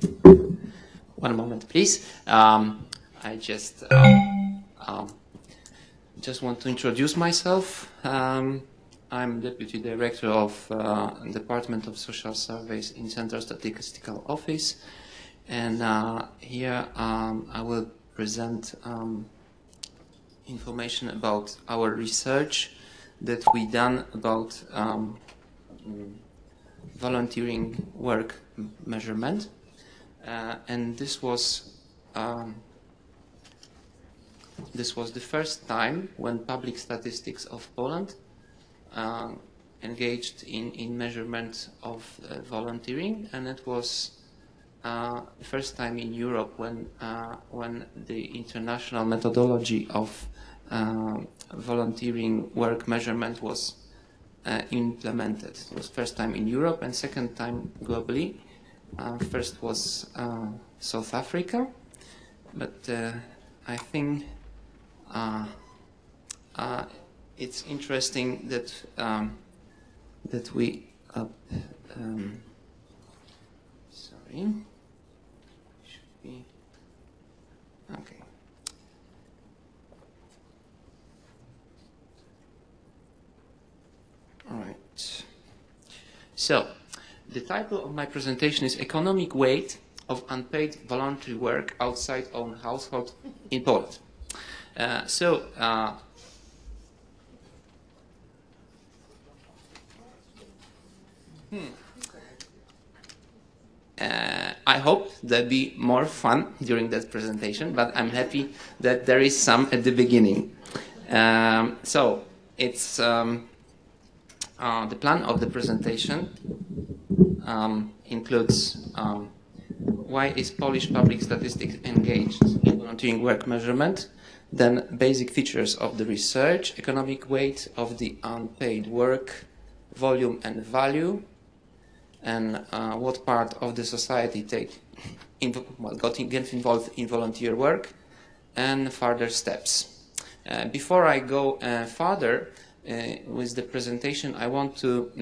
One moment, please. I just want to introduce myself. I'm Deputy Director of Department of Social Surveys in Central Statistical Office, and here I will present information about our research that we done about volunteering work measurement. And this was the first time when public statistics of Poland engaged in measurement of volunteering, and it was the first time in Europe when the international methodology of volunteering work measurement was implemented. It was first time in Europe and second time globally. First was South Africa, but I think it's interesting that that we sorry, should be okay. All right. So, the title of my presentation is Economic Weight of Unpaid Voluntary Work Outside Own Household in Poland. I hope there'll be more fun during that presentation, but I'm happy that there is some at the beginning. So, it's the plan of the presentation includes why is Polish public statistics engaged in volunteering work measurement, then basic features of the research, economic weight of the unpaid work, volume and value, and what part of the society got involved in volunteer work, and further steps. Before I go further with the presentation, I want to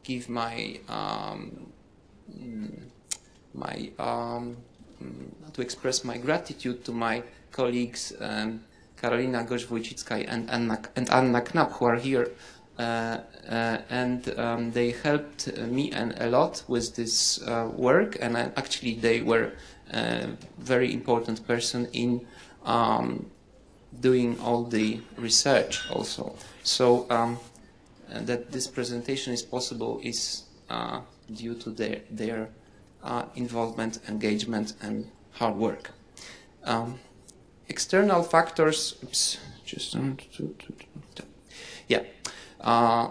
give to express my gratitude to my colleagues Karolina Goś-Wójcicka and Anna Knapp, who are here, and they helped me a lot with this work, and actually they were a very important person in doing all the research also. So that this presentation is possible is due to their involvement, engagement, and hard work. External factors. Oops,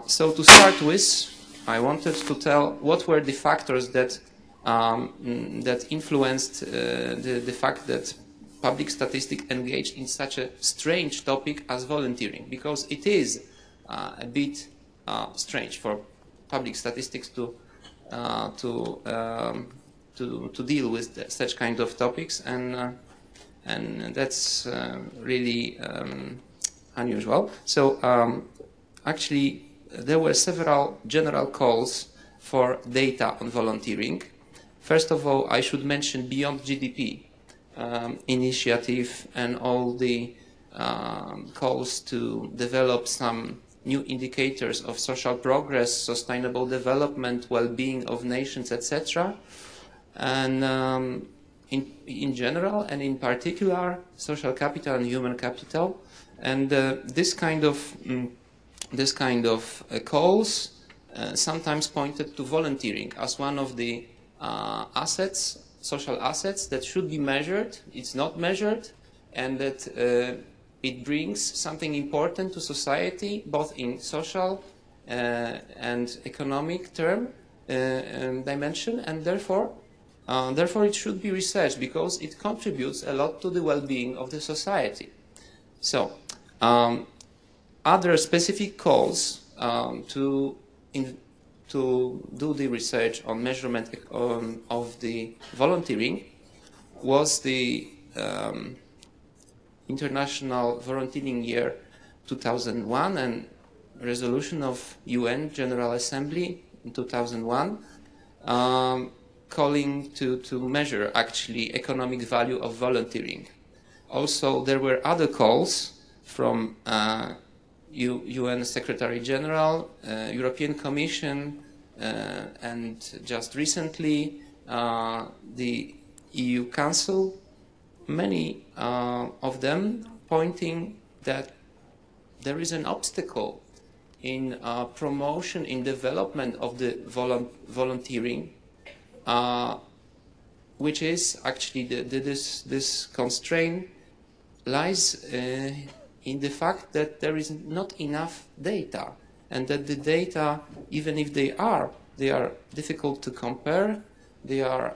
so to start with, I wanted to tell what were the factors that that influenced the fact that public statistics engaged in such a strange topic as volunteering, because it is a bit strange for public statistics to deal with such kind of topics, and that's really unusual. So actually, there were several general calls for data on volunteering. First of all, I should mention Beyond GDP initiative and all the calls to develop some new indicators of social progress, sustainable development, well-being of nations, etc. And in general and in particular, social capital and human capital. And this kind of calls sometimes pointed to volunteering as one of the assets, social assets that should be measured. It's not measured, and that it brings something important to society, both in social and economic dimension, and therefore it should be researched because it contributes a lot to the well-being of the society. So, other specific calls to do the research on measurement of the volunteering was the International Volunteering Year 2001 and resolution of UN General Assembly in 2001 calling to measure actually economic value of volunteering. Also, there were other calls from UN Secretary General, European Commission, and just recently the EU Council, many of them pointing that there is an obstacle in promotion, in development of the volunteering, which is actually this constraint lies in the fact that there is not enough data, and that the data, even if they are difficult to compare, they are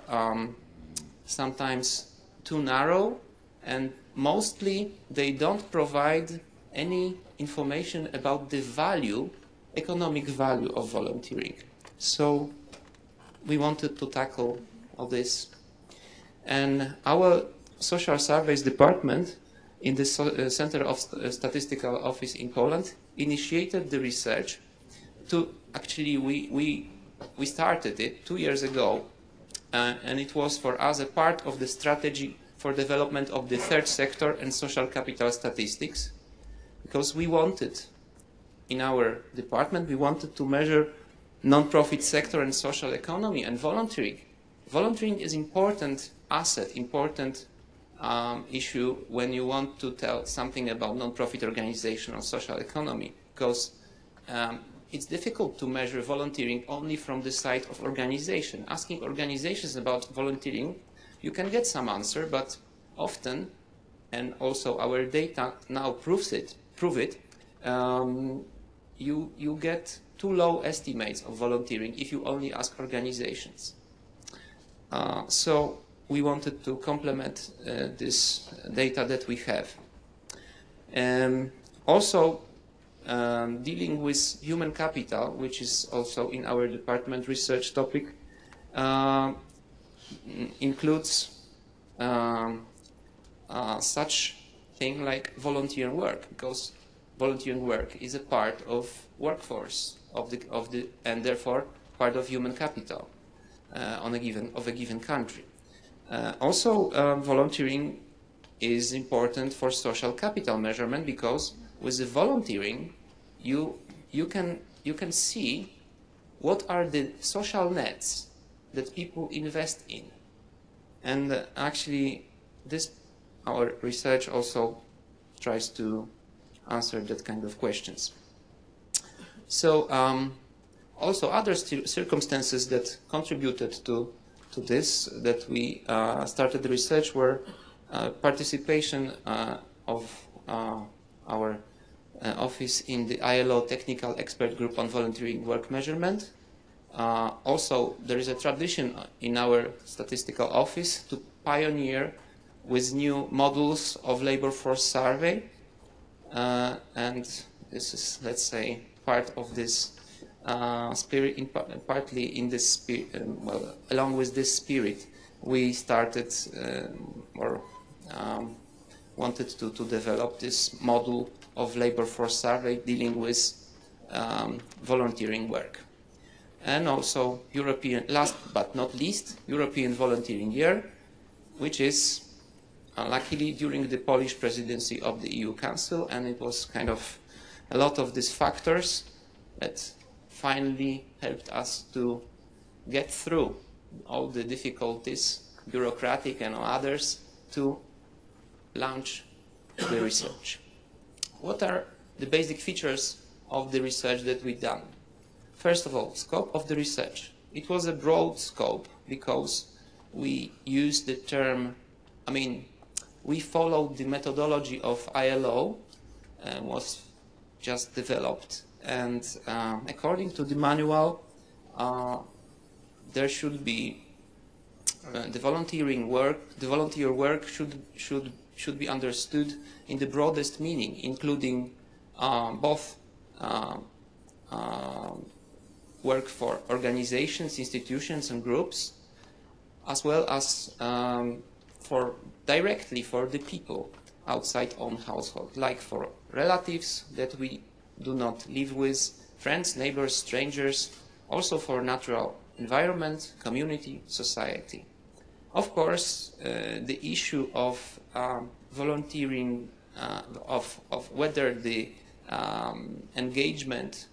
sometimes too narrow, and mostly they don't provide any information about the value, economic value of volunteering. So we wanted to tackle all this. And our social surveys department in the Center of Statistical Office in Poland initiated the research to, actually we started it 2 years ago, and it was for us a part of the strategy for development of the third sector and social capital statistics, because we wanted, in our department, we wanted to measure non-profit sector and social economy and volunteering. Volunteering is important asset, important issue when you want to tell something about non-profit organization or social economy, because it's difficult to measure volunteering only from the side of organization. Asking organizations about volunteering, you can get some answer, but often, and also our data now prove it, you get too low estimates of volunteering if you only ask organizations. So we wanted to complement this data that we have. Also, dealing with human capital, which is also in our department research topic, includes such thing like volunteer work, because volunteering work is a part of workforce and therefore part of human capital of a given country. Also, volunteering is important for social capital measurement, because with the volunteering, you can see what are the social nets that people invest in, and actually, our research also tries to answer that kind of questions. So, also other circumstances that contributed to this, that we started the research, were participation of our office in the ILO Technical Expert Group on Volunteering Work Measurement. Also, there is a tradition in our statistical office to pioneer with new models of labor force survey, and this is, let's say, part of this spirit, partly in this spirit, well, along with this spirit, we started wanted to develop this model of labor force survey dealing with volunteering work. And also European, last but not least, European Volunteering Year, which is luckily during the Polish presidency of the EU Council, and it was kind of a lot of these factors that finally helped us to get through all the difficulties, bureaucratic and others, to launch the research. What are the basic features of the research that we've done? First of all, scope of the research. It was a broad scope because we used the term, we followed the methodology of ILO, was just developed, and according to the manual, there should be the volunteer work should be understood in the broadest meaning, including both work for organizations, institutions, and groups, as well as directly for the people outside own household, like for relatives that we do not live with, friends, neighbors, strangers, also for natural environment, community, society. Of course, the issue of volunteering, of whether the engagement,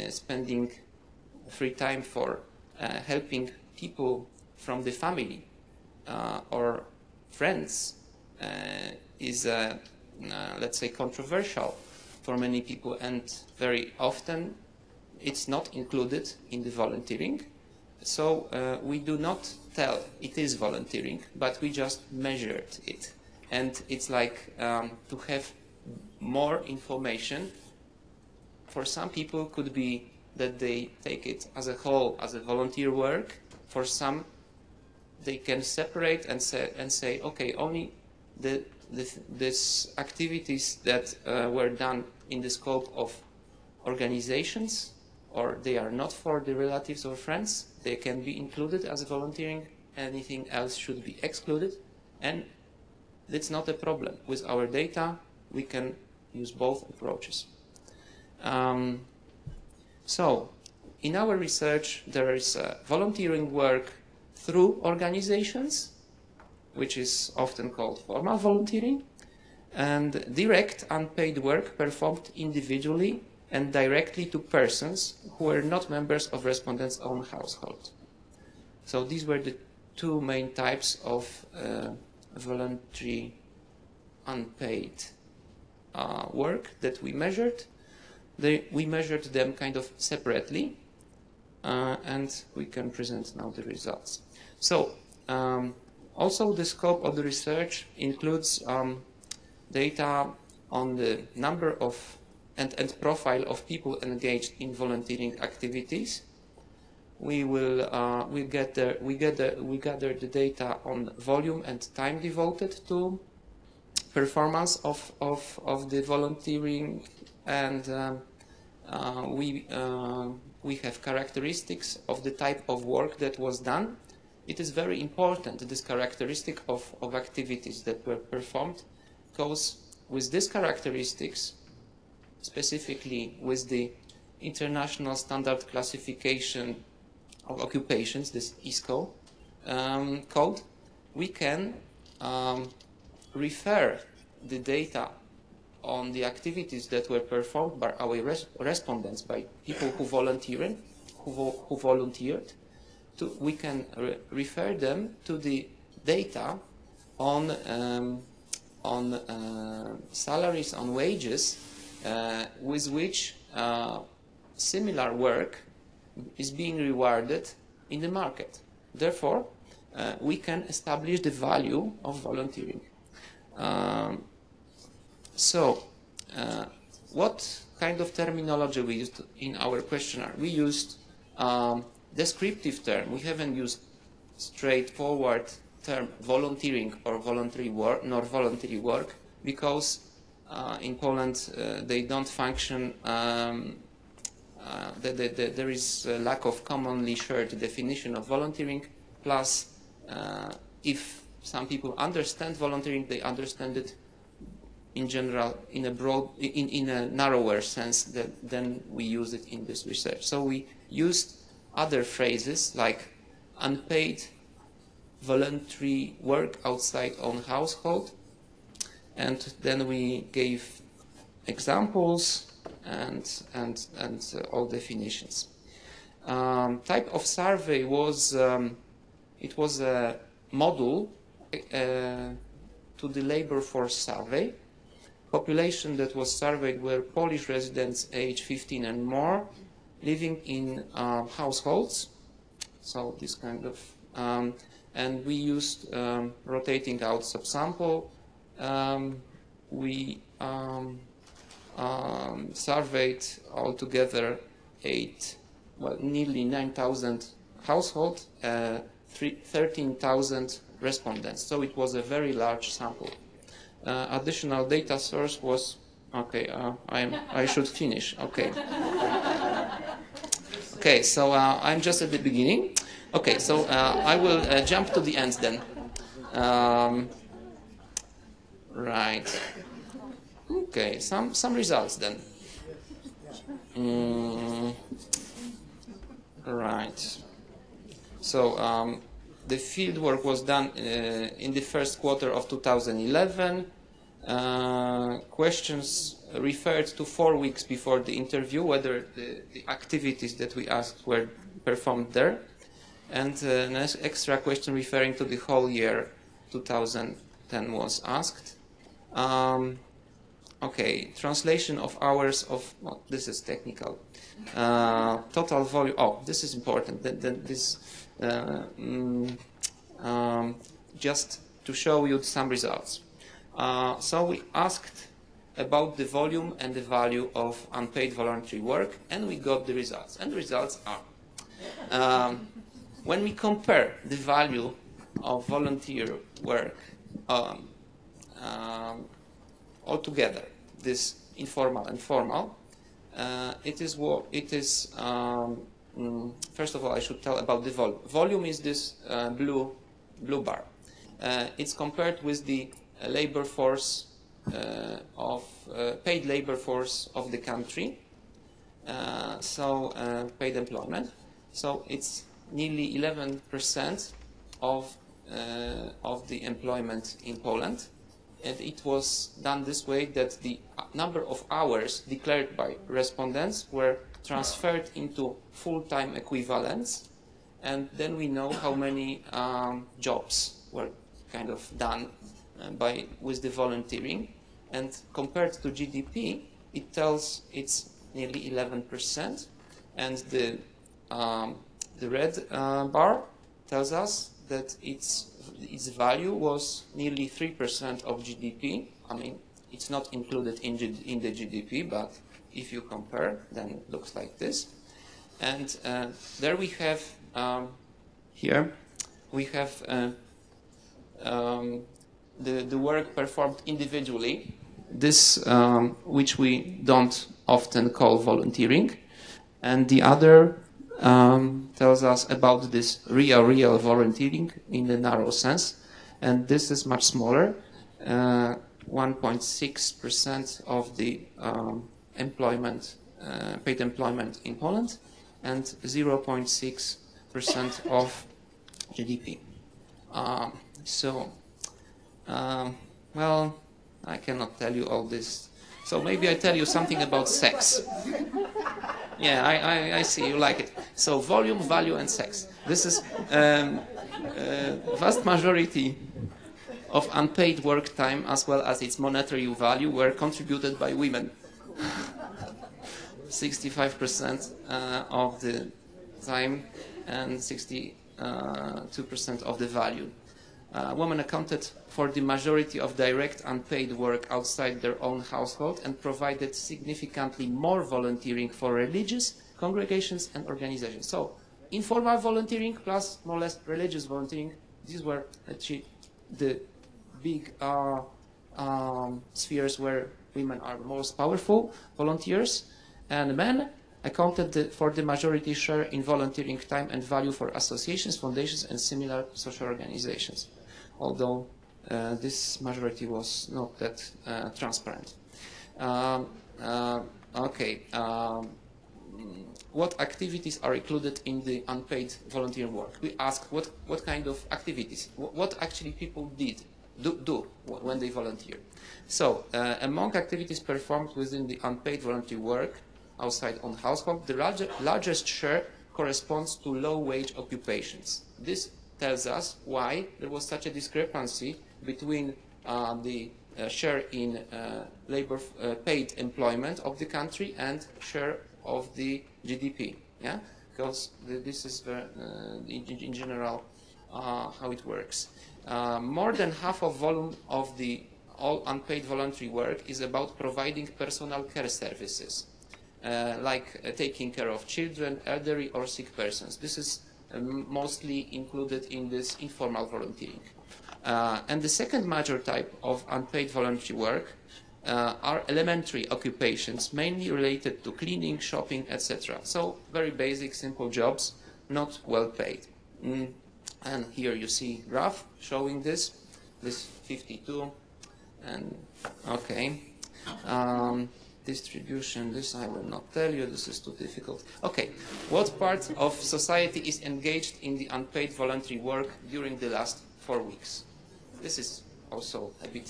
spending free time for helping people from the family or friends is, let's say, controversial for many people, and very often it's not included in the volunteering. So we do not tell it is volunteering, but we just measured it. And it's like to have more information. For some people could be that they take it as a whole, as a volunteer work. For some, they can separate and say, okay, only these activities that were done in the scope of organizations, or they are not for the relatives or friends, they can be included as volunteering. Anything else should be excluded. And that's not a problem. With our data, we can use both approaches. So, in our research, there is volunteering work through organizations, which is often called formal volunteering, and direct unpaid work performed individually and directly to persons who are not members of respondents' own household. So these were the two main types of voluntary unpaid work that we measured. We measured them kind of separately, and we can present now the results. So also the scope of the research includes data on the number of and profile of people engaged in volunteering activities. We gather the data on volume and time devoted to performance of the volunteering, and we have characteristics of the type of work that was done. It is very important, this characteristic of activities that were performed, because with these characteristics, specifically with the International Standard Classification of Occupations, this ISCO code, we can refer the data on the activities that were performed by our respondents, by people who volunteered, we can refer them to the data on salaries, on wages, with which similar work is being rewarded in the market. Therefore, we can establish the value of volunteering. What kind of terminology we used in our questionnaire? We used descriptive term. We haven't used straightforward term volunteering or voluntary work, nor voluntary work, because in Poland they don't function. There is a lack of commonly shared definition of volunteering. Plus, if some people understand volunteering, they understand it in general in a narrower sense than we use it in this research. So we used other phrases like unpaid voluntary work outside own household, and then we gave examples and all definitions. Type of survey was it was a model to the labor force survey. Population that was surveyed were Polish residents age 15 and more, living in households. So this kind of, and we used rotating out subsample. We surveyed altogether nearly 9,000 households, 13,000 respondents. So it was a very large sample. Additional data source was, okay, I should finish, okay. Okay, so I'm just at the beginning. Okay, so I will jump to the end then. Right. Okay, some results then. Right. So the field work was done in the first quarter of 2011. Questions referred to 4 weeks before the interview, whether the activities that we asked were performed there, and an extra question referring to the whole year 2010 was asked. Okay, translation of hours of, well, this is technical. Total volume, oh, this is important. Just to show you some results. So we asked about the volume and the value of unpaid voluntary work, and we got the results. And the results are, when we compare the value of volunteer work altogether, this informal and formal, first of all, I should tell about the volume. Volume is this blue bar. It's compared with the labor force paid labor force of the country, paid employment. So it's nearly 11% of the employment in Poland, and it was done this way that the number of hours declared by respondents were transferred into full-time equivalents, and then we know how many jobs were kind of done with the volunteering, and compared to GDP, it tells it's nearly 11%, and the red bar tells us that its value was nearly 3% of GDP. I mean, it's not included in the GDP, but if you compare, then it looks like this. And there we have, here, we have the work performed individually, this which we don't often call volunteering, and the other tells us about this real volunteering in the narrow sense, and this is much smaller, 1.6% of the paid employment in Poland, and 0.6% of GDP. Well, I cannot tell you all this. So maybe I tell you something about sex. Yeah, I see you like it. So volume, value, and sex. This is vast majority of unpaid work time, as well as its monetary value, were contributed by women. 65% of the time and 62% of the value. Women accounted for the majority of direct unpaid work outside their own household and provided significantly more volunteering for religious congregations and organizations. So, informal volunteering plus more or less religious volunteering, these were actually the big spheres where women are most powerful volunteers, and men accounted for the majority share in volunteering time and value for associations, foundations, and similar social organizations, although this majority was not that transparent. What activities are included in the unpaid volunteer work? We asked what kind of activities, what actually people do when they volunteer. So, among activities performed within the unpaid volunteer work outside on household, the largest share corresponds to low-wage occupations. This tells us why there was such a discrepancy between the share in labor paid employment of the country and share of the GDP. Yeah, because this is in general how it works. More than half of volume of the all unpaid voluntary work is about providing personal care services, like taking care of children, elderly, or sick persons. This is mostly included in this informal volunteering. And the second major type of unpaid voluntary work are elementary occupations, mainly related to cleaning, shopping, etc. So very basic, simple jobs, not well paid. And here you see graph showing this 52, and okay. distribution, this I will not tell you, this is too difficult. Okay, what part of society is engaged in the unpaid voluntary work during the last 4 weeks? This is also a bit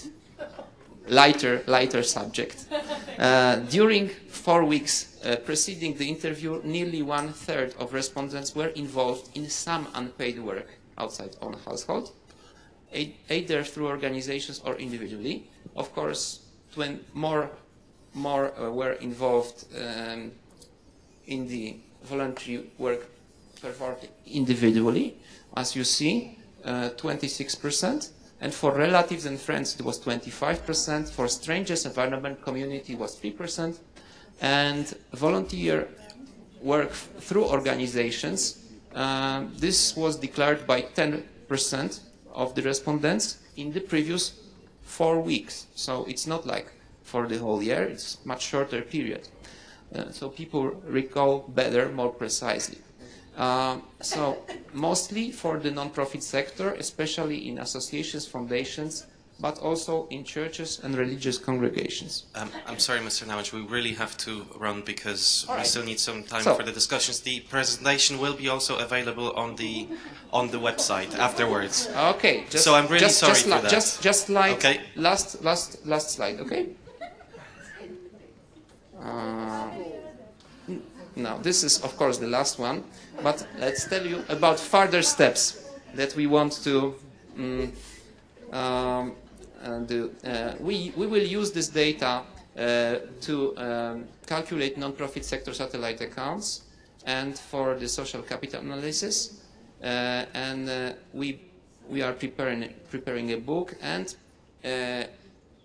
lighter subject. During 4 weeks preceding the interview, nearly 1/3 of respondents were involved in some unpaid work outside own household, either through organizations or individually. Of course, more were involved in the voluntary work performed individually, as you see, 26%. And for relatives and friends, it was 25%. For strangers, environment, community was 3%. And volunteer work through organizations, this was declared by 10% of the respondents in the previous 4 weeks. So it's not like for the whole year, it's much shorter period. So people recall better, more precisely. So mostly for the non-profit sector, especially in associations, foundations, but also in churches and religious congregations. I'm sorry, Mr. Nowicz, we really have to run because we still need some time for the discussions. The presentation will be also available on the website afterwards. Okay. So I'm really sorry for that. Just slide. Okay. Last slide. Okay. Now, this is, of course, the last one, but let's tell you about further steps that we want to do. We will use this data to calculate non-profit sector satellite accounts and for the social capital analysis. We are preparing a book, and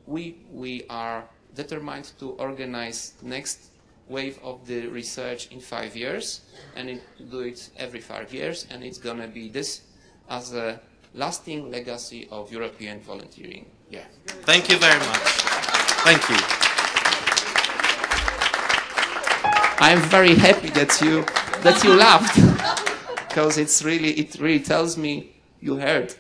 we are determined to organize next wave of the research in 5 years, and do it every 5 years, and it's going to be this as a lasting legacy of European volunteering. Yeah. Thank you very much. Thank you. I'm very happy that you laughed, because it really tells me you heard.